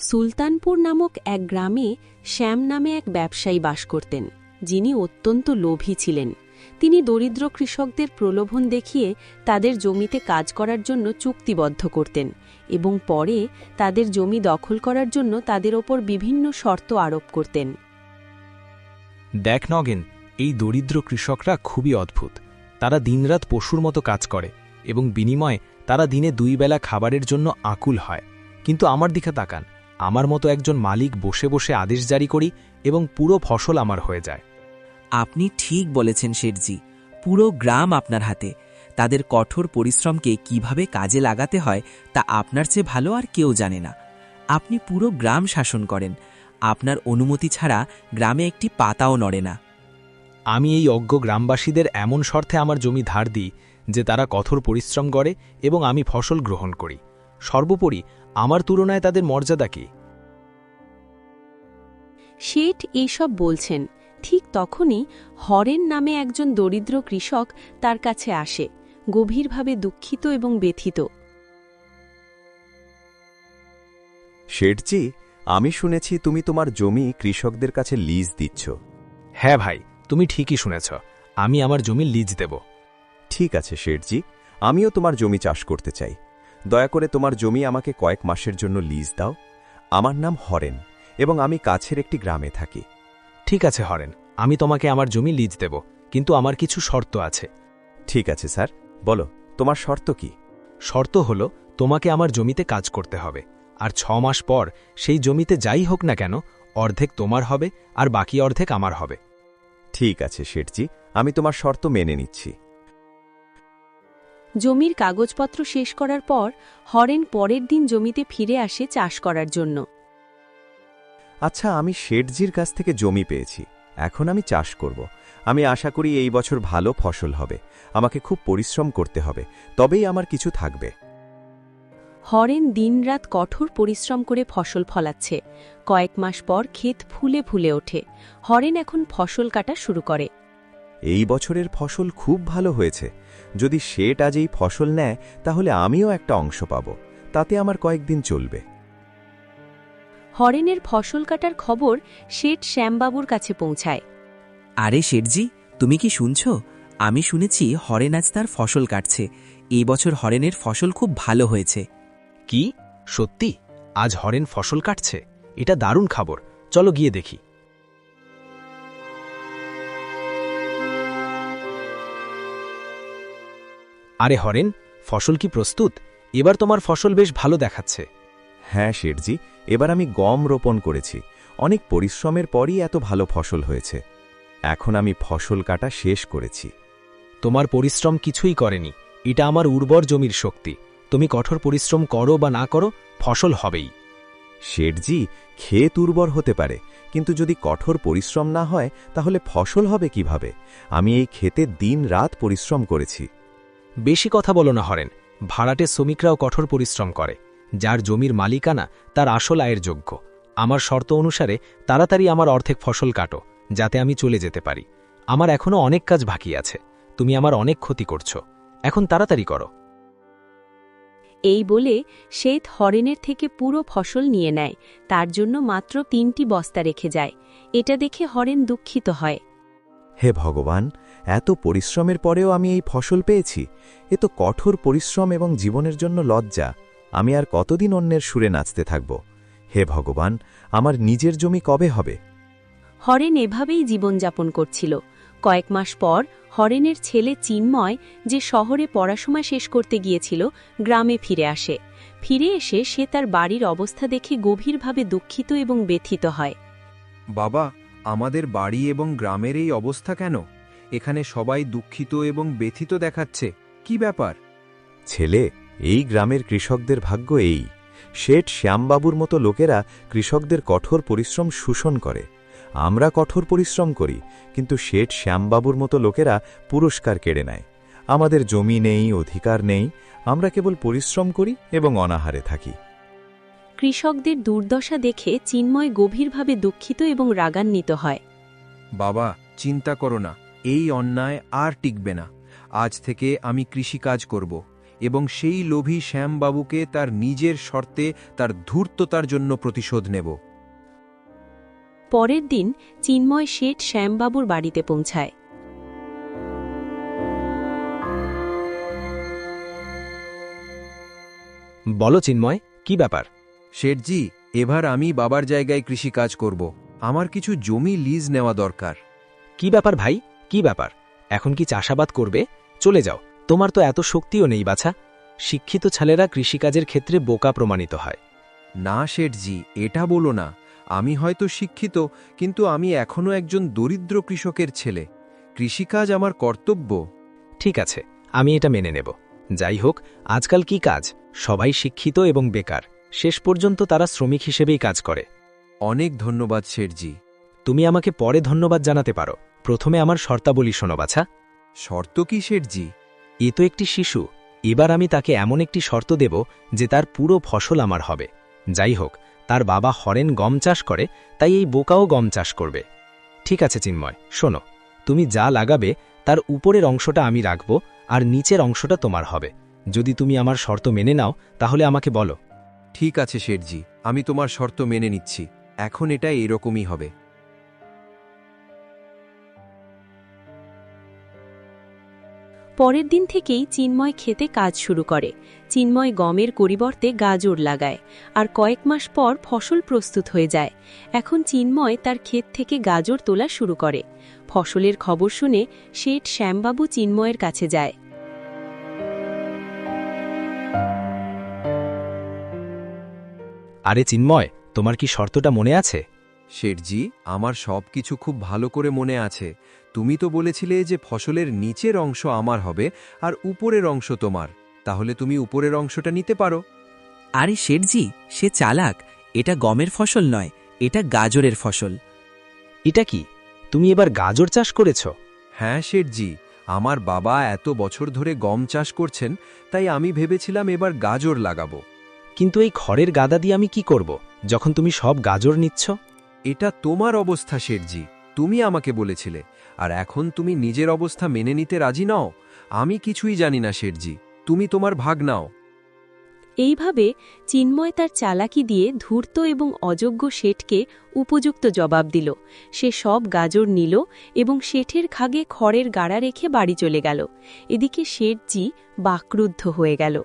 সুলতানপুর নামক এক গ্রামে শ্যাম নামে এক ব্যবসায়ী বাস করতেন, যিনি অত্যন্ত লোভী ছিলেন। তিনি দরিদ্র কৃষকদের প্রলোভন দেখিয়ে তাদের জমিতে কাজ করার জন্য চুক্তিবদ্ধ করতেন এবং পরে তাদের জমি দখল করার জন্য তাদের ওপর বিভিন্ন শর্ত আরোপ করতেন। দেখ নগেন, এই দরিদ্র কৃষকরা খুবই অদ্ভুত। তারা দিনরাত পশুর মতো কাজ করে এবং বিনিময়ে তারা দিনে 2 বেলা খাবারের জন্য আকুল হয়। কিন্তু আমার দিকে তাকান, আমার মতো একজন মালিক বসে বসে আদেশ জারি করি এবং পুরো ফসল আমার হয়ে যায়। আপনি ঠিক বলেছেন শেঠজি, পুরো গ্রাম আপনার হাতে। তাদের কঠোর পরিশ্রমকে কিভাবে কাজে লাগাতে হয় তা আপনার চেয়ে ভালো আর কেউ জানে না। আপনি পুরো গ্রাম শাসন করেন। আপনার অনুমতি ছাড়া গ্রামে একটি পাতাও নড়ে না। আমি এই অজ্ঞ গ্রামবাসীদের এমন শর্তে আমার জমি ধার দিই যে তারা কঠোর পরিশ্রম করে এবং আমি ফসল গ্রহণ করি। সর্বোপরি আমার তুলনায় তাদের মর্যাদা কি? শেঠ এইসব বলছেন, ঠিক তখনই হরেন নামে একজন দরিদ্র কৃষক তার কাছে আসে, গভীরভাবে দুঃখিত এবং ব্যথিত। শেঠজি, আমি শুনেছি তুমি তোমার জমি কৃষকদের কাছে লিজ দিচ্ছ। হ্যাঁ ভাই, তুমি ঠিকই শুনেছ, আমি আমার জমি লিজ দেব। ঠিক আছে শেঠজি, আমিও তোমার জমি চাষ করতে চাই। দয়া করে তোমার জমি আমাকে কয়েক মাসের জন্য লিজ দাও। আমার নাম হরেন এবং আমি কাছের একটি গ্রামে থাকি। ঠিক আছে হরেন, আমি তোমাকে আমার জমি লিজ দেব, কিন্তু আমার কিছু শর্ত আছে। ঠিক আছে স্যার, বলো তোমার শর্ত কি? শর্ত হল, তোমাকে আমার জমিতে কাজ করতে হবে, আর 6 মাস পর সেই জমিতে যাই হোক না কেন অর্ধেক তোমার হবে আর বাকি অর্ধেক আমার হবে। ঠিক আছে শেঠজি, আমি তোমার শর্ত মেনে নিচ্ছি। জমির কাগজপত্র শেষ করার পর হরেন পরের দিন জমিতে ফিরে আসে চাষ করার জন্য। আচ্ছা, আমি শেঠজির কাছ থেকে জমি পেয়েছি, এখন আমি চাষ করব। আমি আশা করি এই বছর ভালো ফসল হবে। আমাকে খুব পরিশ্রম করতে হবে, তবেই আমার কিছু থাকবে। হরেন দিনরাত কঠোর পরিশ্রম করে ফসল ফলাচ্ছে। কয়েক মাস পর ক্ষেত ফুলে ফুলে ওঠে। হরেন এখন ফসল কাটা শুরু করে। এই বছরের ফসল খুব ভালো হয়েছে। যদি শেঠ আজ এই ফসল নেয় তাহলে আমিও একটা অংশ পাব, তাতে আমার কয়েকদিন চলবে। হরেনের ফসল কাটার খবর শেঠ শ্যামবাবুর কাছে পৌঁছায়। আরে শেঠজি, তুমি কি শুনছ? আমি শুনেছি হরেন আজ তার ফসল কাটছে। এই বছর হরেনের ফসল খুব ভালো হয়েছে। কি সত্যি? আজ হরেন ফসল কাটছে? এটা দারুণ খবর, চলো গিয়ে দেখি। আরে হরেন, ফসল কি প্রস্তুত? এবার তোমার ফসল বেশ ভালো দেখাচ্ছে। হ্যাঁ শেঠজি, এবার আমি গম রোপণ করেছি। অনেক পরিশ্রমের পরই এত ভালো ফসল হয়েছে। এখন আমি ফসল কাটা শেষ করেছি। তোমার পরিশ্রম কিছুই করেনি, এটা আমার উর্বর জমির শক্তি। তুমি কঠোর পরিশ্রম করো বা না করো, ফসল হবেই। শেঠজি, ক্ষেত উর্বর হতে পারে, কিন্তু যদি কঠোর পরিশ্রম না হয় তাহলে ফসল হবে কিভাবে? আমি এই ক্ষেতে দিন রাত পরিশ্রম করেছি। বেশি কথা বলো না হরেন, ভাড়াটে শ্রমিকরাও কঠোর পরিশ্রম করে। যার জমির মালিকানা তার আসল আয়ের যোগ্য। আমার শর্ত অনুসারে তাড়াতাড়ি আমার অর্ধেক ফসল কাটো, যাতে আমি চলে যেতে পারি। আমার এখনও অনেক কাজ বাকি আছে। তুমি আমার অনেক ক্ষতি করছো, এখন তাড়াতাড়ি করো। এই বলে শেঠ হরেনের থেকে পুরো ফসল নিয়ে নেয়। তার জন্য মাত্র 3টি বস্তা রেখে যায়। এটা দেখে হরেন দুঃখিত হয়। হে ভগবান, এত পরিশ্রমের পরেও আমি এই ফসল পেয়েছি। এ তো কঠোর পরিশ্রম এবং জীবনের জন্য লজ্জা। আমি আর কতদিন অন্যের সুরে নাচতে থাকব? হে ভগবান, আমার নিজের জমি কবে হবে? হরেন এভাবেই জীবনযাপন করছিল। কয়েক মাস পর হরেনের ছেলে চিন্ময়, যে শহরে পড়াশোনা শেষ করতে গিয়েছিল, গ্রামে ফিরে আসে। ফিরে এসে সে তার বাড়ির অবস্থা দেখে গভীরভাবে দুঃখিত এবং ব্যথিত হয়। বাবা, আমাদের বাড়ি এবং গ্রামের এই অবস্থা কেন? এখানে সবাই দুঃখিত এবং ব্যথিত দেখাচ্ছে, কি ব্যাপার? ছেলে, এই গ্রামের কৃষকদের ভাগ্য এই। শেঠ শ্যামবাবুর মতো লোকেরা কৃষকদের কঠোর পরিশ্রম শোষণ করে। আমরা কঠোর পরিশ্রম করি, কিন্তু শেঠ শ্যামবাবুর মতো লোকেরা পুরস্কার কেড়ে নেয়। আমাদের জমি নেই, অধিকার নেই, আমরা কেবল পরিশ্রম করি এবং অনাহারে থাকি। কৃষকদের দুর্দশা দেখে চিন্ময় গভীরভাবে দুঃখিত এবং রাগান্বিত হয়। বাবা, চিন্তা করো না, এই অন্যায় আর টিকবে না। আজ থেকে আমি কৃষিকাজ করব। এবং সেই লোভী শ্যামবাবুকে তার নিজের শর্তে তার ধূর্ততার জন্য প্রতিশোধ নেব। পরের দিন চিন্ময় শেঠ শ্যামবাবুর বাড়িতে পৌঁছায়। বলো চিন্ময়, কি ব্যাপার? শেঠজি, এবার আমি বাবার জায়গায় কৃষিকাজ করব। আমার কিছু জমি লিজ নেওয়া দরকার। কি ব্যাপার ভাই, কি ব্যাপার? এখন কি চাষাবাদ করবে? চলে যাও, তোমার তো এত শক্তিও নেই বাছা। শিক্ষিত ছেলেরা কৃষিকাজের ক্ষেত্রে বোকা প্রমাণিত হয়। না শেঠজি, এটা বলো না। আমি হয়তো শিক্ষিত, কিন্তু আমি এখনও একজন দরিদ্র কৃষকের ছেলে। কৃষিকাজ আমার কর্তব্য। ঠিক আছে, আমি এটা মেনে নেব। যাই হোক, আজকাল কি কাজ, সবাই শিক্ষিত এবং বেকার, শেষ পর্যন্ত তারা শ্রমিক হিসেবেই কাজ করে। অনেক ধন্যবাদ শেঠজি। তুমি আমাকে পরে ধন্যবাদ জানাতে পারো, প্রথমে আমার শর্তাবলী শোনো বাছা। শর্ত কি শেঠজি? এ তো একটি শিশু, এবার আমি তাকে এমন একটি শর্ত দেব যে তার পুরো ফসল আমার হবে। যাই হোক, তার বাবা হরেন গম চাষ করে, তাই এই বোকাও গম চাষ করবে। ঠিক আছে চিন্ময়, শোনো, তুমি যা লাগাবে তার উপরের অংশটা আমি রাখব, আর নিচের অংশটা তোমার হবে। যদি তুমি আমার শর্ত মেনে নাও তাহলে আমাকে বলো। ঠিক আছে শেঠজি, আমি তোমার শর্ত মেনে নিচ্ছি। এখন এটা এরকমই হবে। পরের দিন থেকেই চিন্ময় খেতে কাজ শুরু করে। চিন্ময় গমের পরিবর্তে গাজর লাগায়, আর কয়েক মাস পর ফসল প্রস্তুত হয়ে যায়। এখন চিন্ময় তার ক্ষেত থেকে গাজর তোলা শুরু করে। ফসলের খবর শুনে শেঠ শ্যামবাবু চিন্ময়ের কাছে যায়। আরে চিন্ময়, তোমার কি শর্তটা মনে আছে? শেঠজি, আমার সব কিছু খুব ভালো করে মনে আছে। তুমি তো বলেছিলে যে ফসলের নিচের অংশ আমার হবে আর উপরের অংশ তোমার। তাহলে তুমি উপরের অংশটা নিতে পারো। আরে শেঠজি, সে চালাক। এটা গমের ফসল নয়, এটা গাজরের ফসল। এটা কি, তুমি এবার গাজর চাষ করেছ? হ্যাঁ শেঠজি, আমার বাবা এত বছর ধরে গম চাষ করছেন, তাই আমি ভেবেছিলাম এবার গাজর লাগাবো। কিন্তু এই খড়ের গাদা দিয়ে আমি কি করব, যখন তুমি সব গাজর নিচ্ছ? এটা তোমার অবস্থা শেঠজি, তুমি আমাকে বলেছিলে। আর এখন তুমি নিজের অবস্থা মেনে নিতে রাজি নও। আমি কিছুই জানি না শেঠজি, তুমি তোমার ভাগ নাও। এইভাবে চিন্ময় তার চালাকি দিয়ে ধূর্ত এবং অযোগ্য শেঠকে উপযুক্ত জবাব দিল। সে সব গাজর নিল এবং শেঠের খাগে খড়ের গাড়া রেখে বাড়ি চলে গেল। এদিকে শেঠজি বাক্রুদ্ধ হয়ে গেল।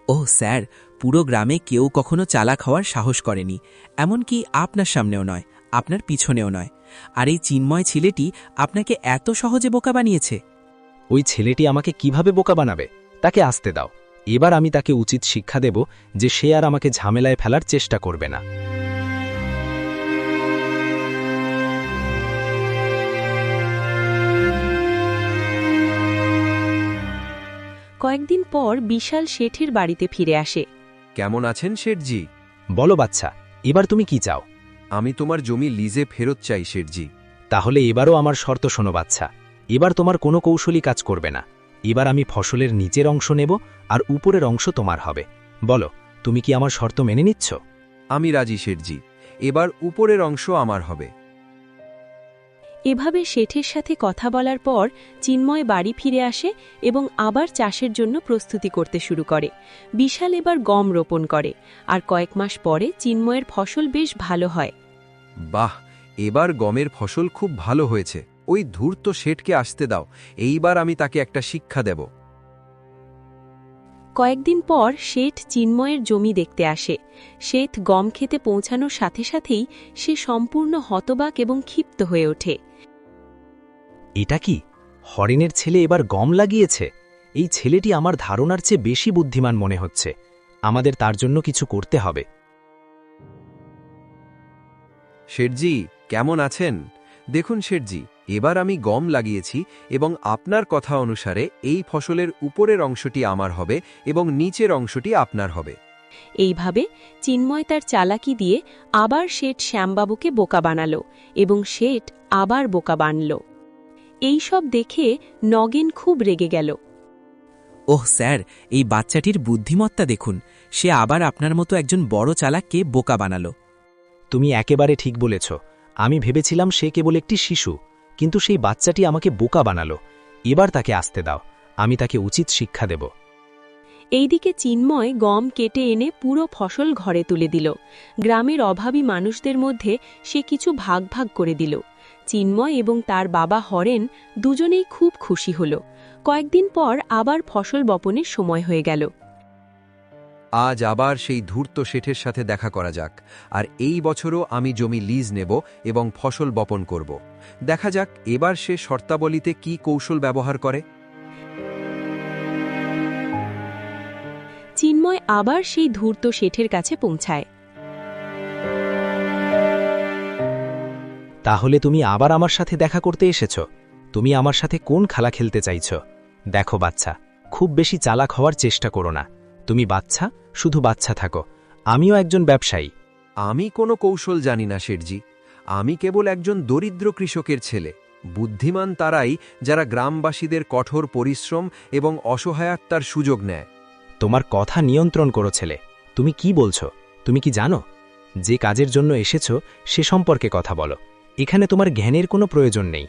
ওহ স্যার, পুরো গ্রামে কেউ কখনো চালাক হওয়ার সাহস করেনি, এমনকি আপনার সামনেও নয়, আপনার পিছনেও নয়। আর এই চিন্ময় ছেলেটি আপনাকে এত সহজে বোকা বানিয়েছে। ওই ছেলেটি আমাকে কিভাবে বোকা বানাবে? তাকে আসতে দাও, এবার আমি তাকে উচিত শিক্ষা দেব যে সে আর আমাকে ঝামেলায় ফেলার চেষ্টা করবে না। কয়েকদিন পর বিশাল শেঠের বাড়িতে ফিরে আসে। কেমন আছেন শেঠজি? বলো বাচ্চা, এবার তুমি কি চাও? আমি তোমার জমি লিজে ফেরত চাই শেঠজি। তাহলে এবারও আমার শর্ত শোনো বাচ্চা, এবার তোমার কোনো কৌশলী কাজ করবে না। এবার আমি ফসলের নিচের অংশ নেব আর উপরের অংশ তোমার হবে। বলো, তুমি কি আমার শর্ত মেনে নিচ্ছ? আমি রাজি শেঠজি, এবার উপরের অংশ আমার হবে। এভাবে শেঠের সাথে কথা বলার পর চিন্ময় বাড়ি ফিরে আসে এবং আবার চাষের জন্য প্রস্তুতি করতে শুরু করে। বিশাল এবার গম রোপণ করে, আর কয়েক মাস পরে চিন্ময়ের ফসল বেশ ভালো হয়। বাহ, এবার গমের ফসল খুব ভালো হয়েছে। ওই ধূর্ত শেঠকে আসতে দাও, এইবার আমি তাকে একটা শিক্ষা দেব। কয়েকদিন পর শেঠ চিন্ময়ের জমি দেখতে আসে। শেঠ গম খেতে পৌঁছানোর সাথে সাথেই সে সম্পূর্ণ হতবাক এবং ক্ষিপ্ত হয়ে ওঠে। এটা কি, হরেনের ছেলে এবার গম লাগিয়েছে? এই ছেলেটি আমার ধারণার চেয়ে বেশি বুদ্ধিমান মনে হচ্ছে। আমাদের তার জন্য কিছু করতে হবে। শেঠজি, কেমন আছেন? দেখুন শেঠজি, এবার আমি গম লাগিয়েছি এবং আপনার কথা অনুসারে এই ফসলের উপরের অংশটি আমার হবে এবং নিচের অংশটি আপনার হবে। এইভাবে চিন্ময় তার চালাকি দিয়ে আবার শেঠ শ্যামবাবুকে বোকা বানালো এবং শেঠ আবার বোকা বানল। এইসব দেখে নগেন খুব রেগে গেল। ওহ স্যার, এই বাচ্চাটির বুদ্ধিমত্তা দেখুন, সে আবার আপনার মতো একজন বড় চালাককে বোকা বানালো। তুমি একেবারে ঠিক বলেছ। আমি ভেবেছিলাম সে কেবল একটি শিশু, কিন্তু সেই বাচ্চাটি আমাকে বোকা বানালো। এবার তাকে আসতে দাও, আমি তাকে উচিত শিক্ষা দেব। এইদিকে চিন্ময় গম কেটে এনে পুরো ফসল ঘরে তুলে দিল। গ্রামের অভাবী মানুষদের মধ্যে সে কিছু ভাগ ভাগ করে দিল। চিন্ময় এবং তার বাবা হরেন দুজনেই খুব খুশি হল। কয়েকদিন পর আবার ফসল বপনের সময় হয়ে গেল। আজ আবার সেই ধূর্ত শেঠের সাথে দেখা করা যাক, আর এই বছরও আমি জমি লিজ নেব এবং ফসল বপন করব। দেখা যাক এবার সে শর্তাবলীতে কি কৌশল ব্যবহার করে। চিন্ময় আবার সেই ধূর্ত শেঠের কাছে পৌঁছায়। তাহলে তুমি আবার আমার সাথে দেখা করতে এসেছ? তুমি আমার সাথে কোন খেলা খেলতে চাইছ? দেখো বাচ্চা, খুব বেশি চালাক হওয়ার চেষ্টা করো না। তুমি বাচ্চা, শুধু বাচ্চা থাকো। আমিও একজন ব্যবসায়ী। আমি কোনো কৌশল জানি না শেঠজি। আমি কেবল একজন দরিদ্র কৃষকের ছেলে। বুদ্ধিমান তারাই যারা গ্রামবাসীদের কঠোর পরিশ্রম এবং অসহায়তার সুযোগ নেয়। তোমার কথা নিয়ন্ত্রণ করো ছেলে। তুমি কি বলছো? তুমি কি জানো? যে কাজের জন্য এসেছো সে সম্পর্কে কথা বলো। এখানে তোমার জ্ঞানের কোনো প্রয়োজন নেই।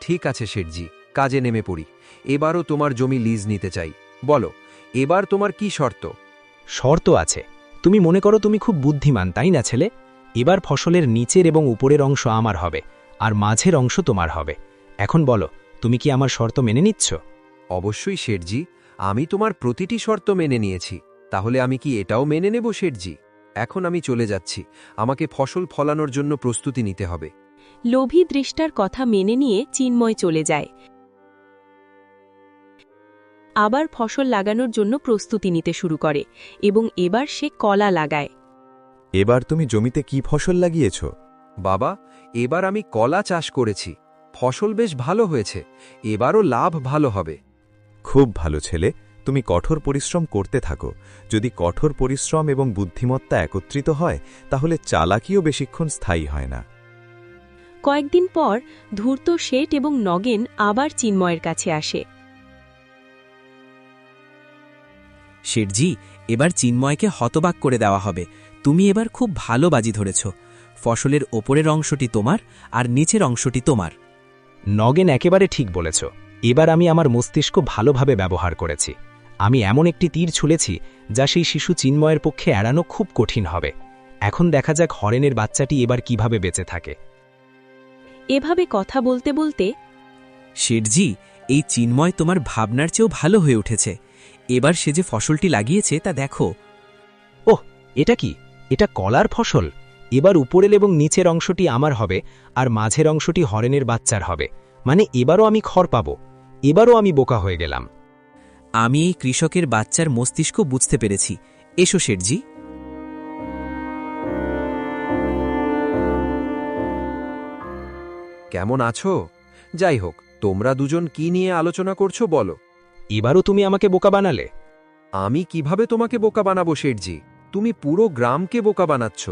ঠিক আছে শেঠজি, কাজে নেমে পড়ি। এবারও তোমার জমি লিজ নিতে চাই। বলো, এবার তোমার কি শর্ত? শর্ত আছে। তুমি মনে করো তুমি খুব বুদ্ধিমান, তাই না ছেলে? এবার ফসলের নিচের এবং উপরের অংশ আমার হবে, আর মাঝের অংশ তোমার হবে। এখন বলো, তুমি কি আমার শর্ত মেনে নিচ্ছ? অবশ্যই শেঠজি, আমি তোমার প্রতিটি শর্ত মেনে নিয়েছি। তাহলে আমি কি এটাও মেনে নেব শেঠজি? এখন আমি চলে যাচ্ছি। আমাকে ফসল ফলানোর জন্য প্রস্তুতি নিতে হবে। লোভী দৃষ্টার কথা মেনে নিয়ে চিন্ময় চলে যায়। আবার ফসল লাগানোর জন্য প্রস্তুতি নিতে শুরু করে এবং এবার সে কলা লাগায়। এবার তুমি জমিতে কি ফসল লাগিয়েছ? বাবা, এবার আমি কলা চাষ করেছি। ফসল বেশ ভালো হয়েছে। এবারও লাভ ভালো হবে। খুব ভালো ছেলে, তুমি কঠোর পরিশ্রম করতে থাকো। যদি কঠোর পরিশ্রম এবং বুদ্ধিমত্তা একত্রিত হয় তাহলে চালাকিও বেশিক্ষণ স্থায়ী হয় না। কয়েকদিন পর ধূর্ত শেঠ এবং নগেন আবার চিন্ময়ের কাছে আসে। শেঠজি, এবার চিন্ময়কে হতবাক করে দেওয়া হবে। তুমি এবার খুব ভালো বাজি ধরেছ। ফসলের ওপরের অংশটি তোমার আর নিচের অংশটি তোমার। নগেন একেবারে ঠিক বলেছ। এবার আমি আমার মস্তিষ্ক ভালোভাবে ব্যবহার করেছি। আমি এমন একটি তীর ছুঁড়েছি যা সেই শিশু চিন্ময়ের পক্ষে এড়ানো খুব কঠিন হবে। এখন দেখা যাক হরেনের বাচ্চাটি এবার কিভাবে বেঁচে থাকে। এভাবে কথা বলতে বলতে শেঠজি, এই চিন্ময় তোমার ভাবনার চেয়েও ভালো হয়ে উঠেছে। এবার সে যে ফসলটি লাগিয়েছে তা দেখো। ওহ, এটা কি? এটা কলার ফসল। এবার উপরের এবং নিচের অংশটি আমার হবে, আর মাঝের অংশটি হরেনের বাচ্চার হবে। মানে এবারও আমি খড় পাব। এবারও আমি বোকা হয়ে গেলাম। আমি এই কৃষকের বাচ্চার মস্তিষ্ক বুঝতে পেরেছি। এসো শেঠজি। কেমন আছো? যাই হোক, তোমরা দুজন কি নিয়ে আলোচনা করছো বলো। এবারও তুমি আমাকে বোকা বানালে। আমি কিভাবে তোমাকে বোকা বানাবো শেঠজি? তুমি পুরো গ্রামকে বোকা বানাচ্ছ।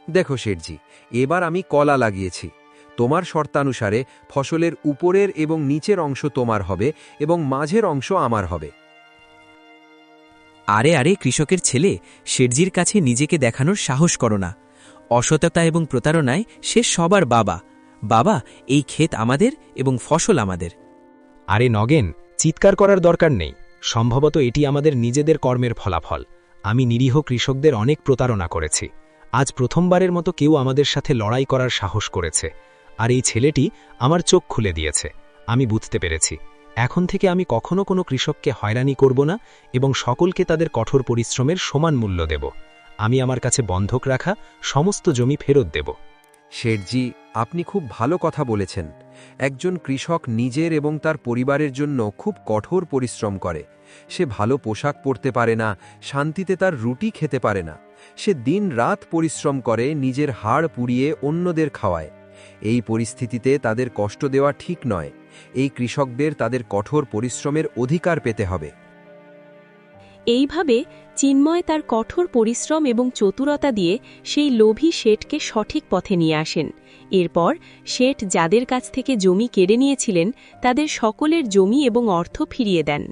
দেখো শেঠজি, এবার আমি কলা লাগিয়েছি। তোমার শর্তানুসারে ফসলের উপরের এবং নিচের অংশ তোমার হবে এবং মাঝের অংশ আমার হবে। আরে আরে কৃষকের ছেলে, শেঠজির কাছে নিজেকে দেখানোর সাহস করো না। অসততা এবং প্রতারণায় সে সবার বাবা। বাবা, এই ক্ষেত আমাদের এবং ফসল আমাদের। আরে নগেন, চিৎকার করার দরকার নেই। সম্ভবত এটি আমাদের নিজেদের কর্মের ফলাফল। আমি নিরীহ কৃষকদের অনেক প্রতারণা করেছি। আজ প্রথমবারের মতো কেউ আমাদের সাথে লড়াই করার সাহস করেছে, আর এই ছেলেটি আমার চোখ খুলে দিয়েছে। আমি বুঝতে পেরেছি, এখন থেকে আমি কখনো কোনো কৃষককে হয়রানি করব না এবং সকলকে তাদের কঠোর পরিশ্রমের সমান মূল্য দেব। আমি আমার কাছে বন্ধক রাখা সমস্ত জমি ফেরত দেব। শেঠজি, আপনি খুব ভালো কথা বলেছেন। একজন কৃষক নিজের এবং তার পরিবারের জন্য খুব কঠোর পরিশ্রম করে। সে ভালো পোশাক পরতে পারে না, শান্তিতে তার রুটি খেতে পারে না। সে দিন রাত পরিশ্রম করে, নিজের হাড় পুড়িয়ে অন্যদের খাওয়ায়। এই পরিস্থিতিতে তাদের কষ্ট দেওয়া ঠিক নয়। এই কৃষকদের তাদের কঠোর পরিশ্রমের অধিকার পেতে হবে। এইভাবে চিন্ময় তার কঠোর পরিশ্রম এবং চতুরতা দিয়ে সেই লোভী শেঠকে সঠিক পথে নিয়ে আসেন। এরপর শেঠ যাদের কাছ থেকে জমি কেড়ে নিয়েছিলেন তাদের সকলের জমি এবং অর্থ ফিরিয়ে দেন।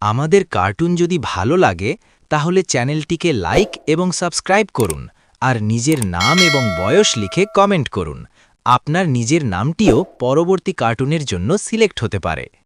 আমাদের কার্টুন যদি ভালো লাগে তাহলে চ্যানেলটিকে লাইক এবং সাবস্ক্রাইব করুন, আর নিজের নাম এবং বয়স লিখে কমেন্ট করুন। আপনার নিজের নামটিও পরবর্তী কার্টুনের জন্য সিলেক্ট হতে পারে।